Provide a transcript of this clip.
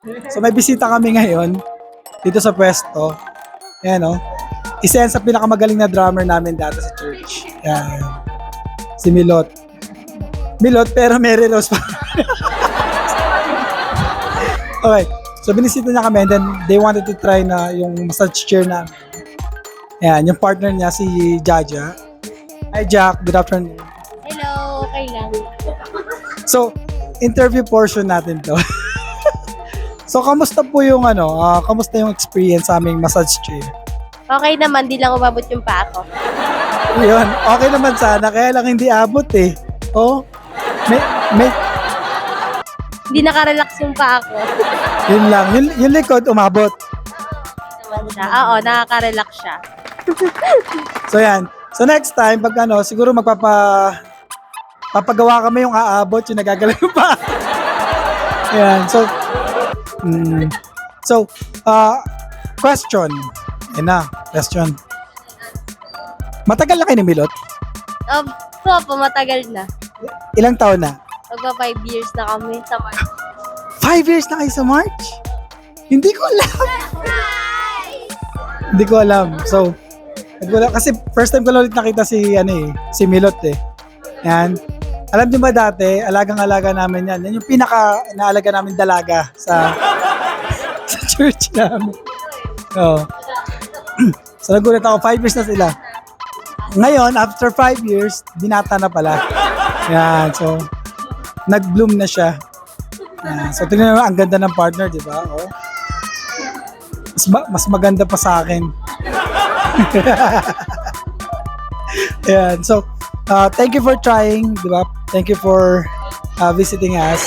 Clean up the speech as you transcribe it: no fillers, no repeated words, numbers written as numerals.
So may bisita kami ngayon dito sa pwesto. Ayan o. Isa yan sa pinakamagaling na drummer namin dati sa church. Ayan. Si Milot. Milot pero Mary Rose pa. Okay. So binisita niya kami and then they wanted to try na yung massage chair na. Ayan. Yung partner niya si Jaja. Hi Jack. Good afternoon. Hello, okay lang. So, interview portion natin to. So, kamusta po yung kamusta yung experience sa aming massage chair? Okay naman, di lang umabot yung paa ko. Yun, okay naman sana, kaya lang hindi abot eh. Oh, may, Hindi nakarelax yung paa ko. yun lang, yung likod umabot. Naman siya. Oo, nakaka-relax siya. So yan, so next time, pag siguro papagawa kami yung aabot, yung nagagalaw yung paa. Yan, question. Yan na, question. Matagal na kayo ni Milot? Po, matagal na. Ilang taon na? Magpa 5 years na kami sa March. 5 years na kayo sa March? Hindi ko alam. Hindi ko alam. So, kasi first time ko lang ulit nakita si Milot eh. Yan. Alam niyo ba dati, alagang-alaga namin yan. Yan yung pinaka-naalaga namin dalaga sa church namin. Oo. So, nagulat ako, 5 years na sila. Ngayon, after 5 years, binata na pala. Yan, so, nag-bloom na siya. Yan, so, tingnan naman, ang ganda ng partner, di ba? Oh. Mas maganda pa sa akin. Yan, so, thank you for trying, di ba? Thank you for visiting us.